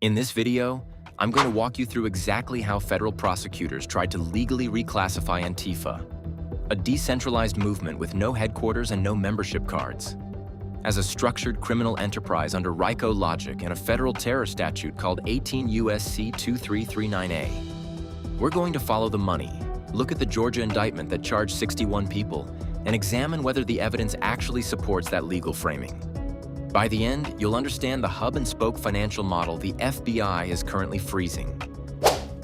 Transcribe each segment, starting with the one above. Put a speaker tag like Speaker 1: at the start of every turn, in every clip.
Speaker 1: In this video, I'm going to walk you through exactly how federal prosecutors tried to legally reclassify Antifa, a decentralized movement with no headquarters and no membership cards, as a structured criminal enterprise under RICO logic and a federal terror statute called 18 U.S.C. 2339A. We're going to follow the money, look at the Georgia indictment that charged 61 people, and examine whether the evidence actually supports that legal framing. By the end, you'll understand the hub-and-spoke financial model the FBI is currently freezing,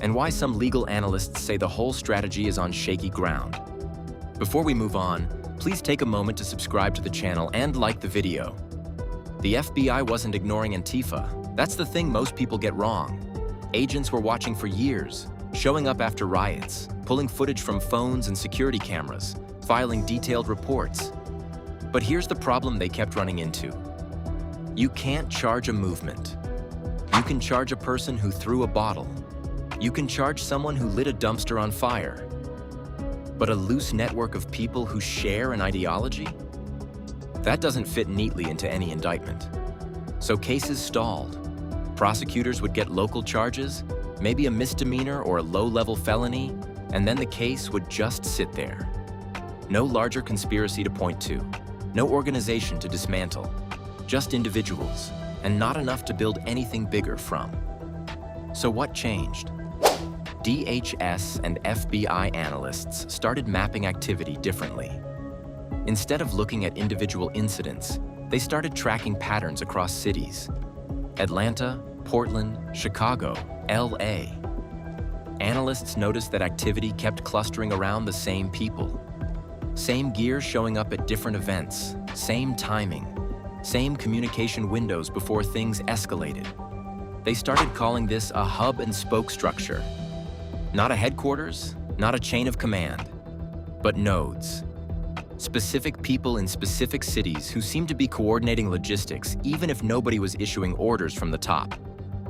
Speaker 1: and why some legal analysts say the whole strategy is on shaky ground. Before we move on, please take a moment to subscribe to the channel and like the video. The FBI wasn't ignoring Antifa. That's the thing most people get wrong. Agents were watching for years, showing up after riots, pulling footage from phones and security cameras, filing detailed reports. But here's the problem they kept running into. You can't charge a movement. You can charge a person who threw a bottle. You can charge someone who lit a dumpster on fire. But a loose network of people who share an ideology? That doesn't fit neatly into any indictment. So cases stalled. Prosecutors would get local charges, maybe a misdemeanor or a low-level felony, and then the case would just sit there. No larger conspiracy to point to, no organization to dismantle, just individuals, and not enough to build anything bigger from. So what changed? DHS and FBI analysts started mapping activity differently. Instead of looking at individual incidents, they started tracking patterns across cities: Atlanta, Portland, Chicago, LA. Analysts noticed that activity kept clustering around the same people. Same gear showing up at different events, same timing, same communication windows before things escalated. They started calling this a hub-and-spoke structure. Not a headquarters, not a chain of command, but nodes. Specific people in specific cities who seemed to be coordinating logistics even if nobody was issuing orders from the top.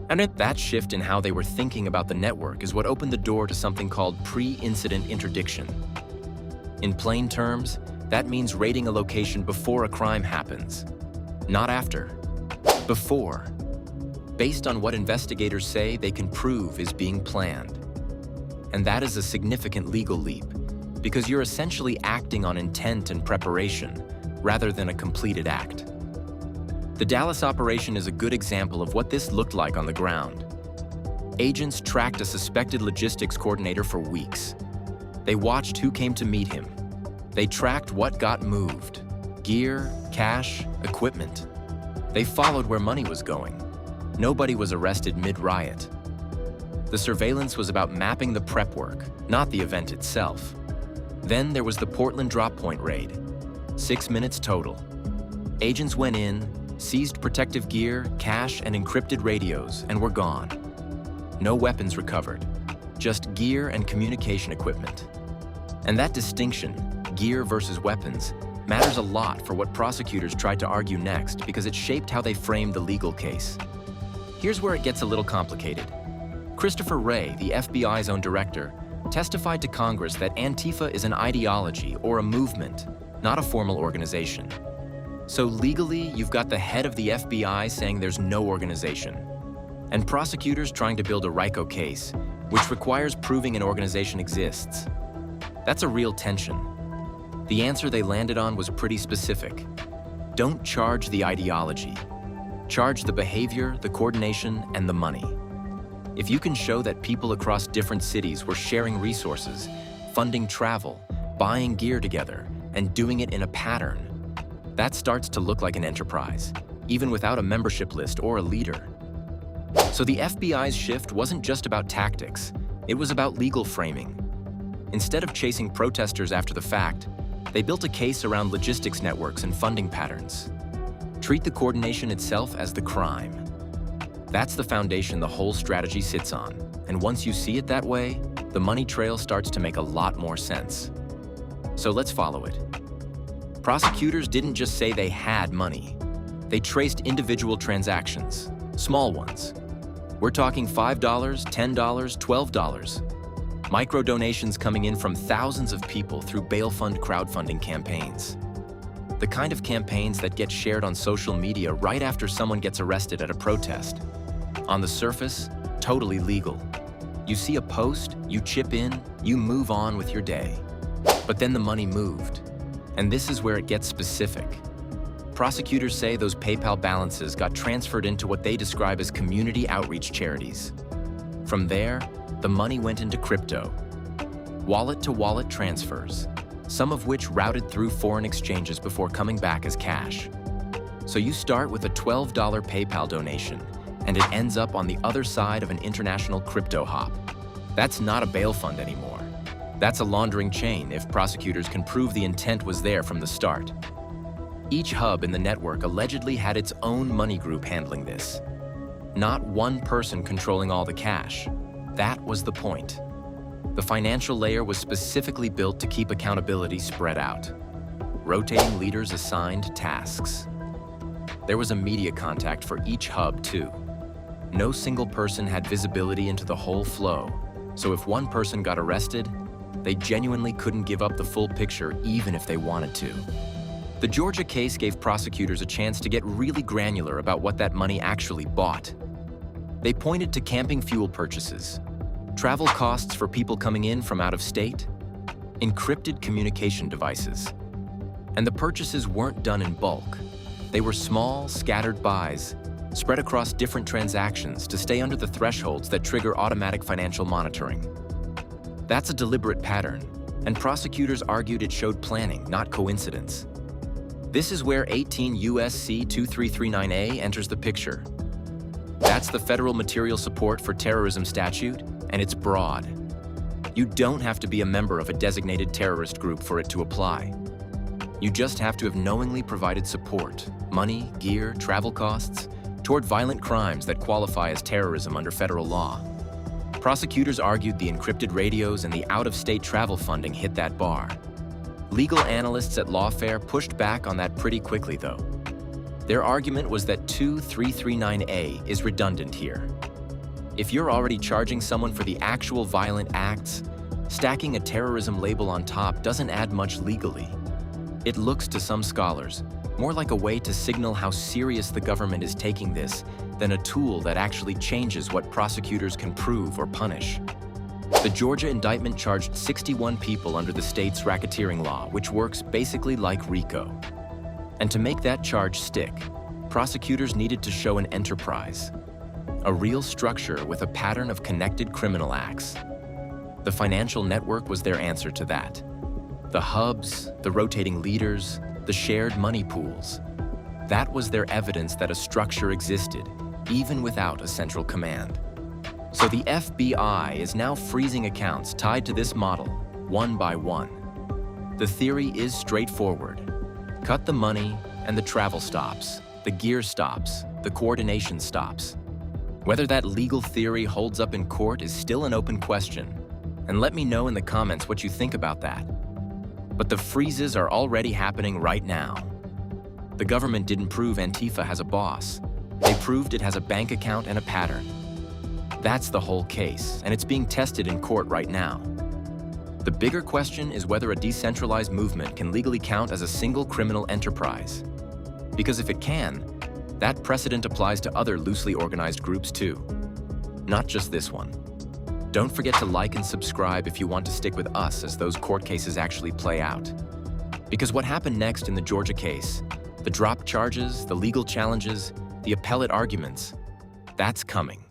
Speaker 1: And that shift in how they were thinking about the network is what opened the door to something called pre-incident interdiction. In plain terms, that means raiding a location before a crime happens. Not after. Before. Based on what investigators say they can prove is being planned. And that is a significant legal leap, because you're essentially acting on intent and preparation, rather than a completed act. The Dallas operation is a good example of what this looked like on the ground. Agents tracked a suspected logistics coordinator for weeks. They watched who came to meet him. They tracked what got moved: gear, cash, equipment. They followed where money was going. Nobody was arrested mid-riot. The surveillance was about mapping the prep work, not the event itself. Then there was the Portland drop point raid. 6 minutes total. Agents went in, seized protective gear, cash, and encrypted radios, and were gone. No weapons recovered, just gear and communication equipment. And that distinction, gear versus weapons, matters a lot for what prosecutors tried to argue next because it shaped how they framed the legal case. Here's where it gets a little complicated. Christopher Wray, the FBI's own director, testified to Congress that Antifa is an ideology or a movement, not a formal organization. So legally, you've got the head of the FBI saying there's no organization, and prosecutors trying to build a RICO case, which requires proving an organization exists. That's a real tension. The answer they landed on was pretty specific. Don't charge the ideology. Charge the behavior, the coordination, and the money. If you can show that people across different cities were sharing resources, funding travel, buying gear together, and doing it in a pattern, that starts to look like an enterprise, even without a membership list or a leader. So the FBI's shift wasn't just about tactics, it was about legal framing. Instead of chasing protesters after the fact, they built a case around logistics networks and funding patterns. Treat the coordination itself as the crime. That's the foundation the whole strategy sits on, and once you see it that way, the money trail starts to make a lot more sense. So let's follow it. Prosecutors didn't just say they had money. They traced individual transactions, small ones. We're talking $5, $10, $12. Micro donations coming in from thousands of people through bail fund crowdfunding campaigns. The kind of campaigns that get shared on social media right after someone gets arrested at a protest. On the surface, totally legal. You see a post, you chip in, you move on with your day. But then the money moved. And this is where it gets specific. Prosecutors say those PayPal balances got transferred into what they describe as community outreach charities. From there, the money went into crypto. Wallet-to-wallet transfers, some of which routed through foreign exchanges before coming back as cash. So you start with a $12 PayPal donation, and it ends up on the other side of an international crypto hop. That's not a bail fund anymore. That's a laundering chain if prosecutors can prove the intent was there from the start. Each hub in the network allegedly had its own money group handling this. Not one person controlling all the cash. That was the point. The financial layer was specifically built to keep accountability spread out. Rotating leaders assigned tasks. There was a media contact for each hub, too. No single person had visibility into the whole flow, so if one person got arrested, they genuinely couldn't give up the full picture even if they wanted to. The Georgia case gave prosecutors a chance to get really granular about what that money actually bought. They pointed to camping fuel purchases, travel costs for people coming in from out of state, encrypted communication devices. And the purchases weren't done in bulk. They were small, scattered buys, spread across different transactions to stay under the thresholds that trigger automatic financial monitoring. That's a deliberate pattern, and prosecutors argued it showed planning, not coincidence. This is where 18 U.S.C. 2339A enters the picture. That's the Federal Material Support for Terrorism statute, and it's broad. You don't have to be a member of a designated terrorist group for it to apply. You just have to have knowingly provided support, money, gear, travel costs, toward violent crimes that qualify as terrorism under federal law. Prosecutors argued the encrypted radios and the out-of-state travel funding hit that bar. Legal analysts at Lawfare pushed back on that pretty quickly, though. Their argument was that 2339A is redundant here. If you're already charging someone for the actual violent acts, stacking a terrorism label on top doesn't add much legally. It looks to some scholars more like a way to signal how serious the government is taking this than a tool that actually changes what prosecutors can prove or punish. The Georgia indictment charged 61 people under the state's racketeering law, which works basically like RICO. And to make that charge stick, prosecutors needed to show an enterprise, a real structure with a pattern of connected criminal acts. The financial network was their answer to that. The hubs, the rotating leaders, the shared money pools. That was their evidence that a structure existed, even without a central command. So the FBI is now freezing accounts tied to this model, one by one. The theory is straightforward. Cut the money and the travel stops, the gear stops, the coordination stops. Whether that legal theory holds up in court is still an open question, and let me know in the comments what you think about that. But the freezes are already happening right now. The government didn't prove Antifa has a boss. They proved it has a bank account and a pattern. That's the whole case, and it's being tested in court right now. The bigger question is whether a decentralized movement can legally count as a single criminal enterprise. Because if it can, that precedent applies to other loosely organized groups too. Not just this one. Don't forget to like and subscribe if you want to stick with us as those court cases actually play out. Because what happened next in the Georgia case, the dropped charges, the legal challenges, the appellate arguments, that's coming.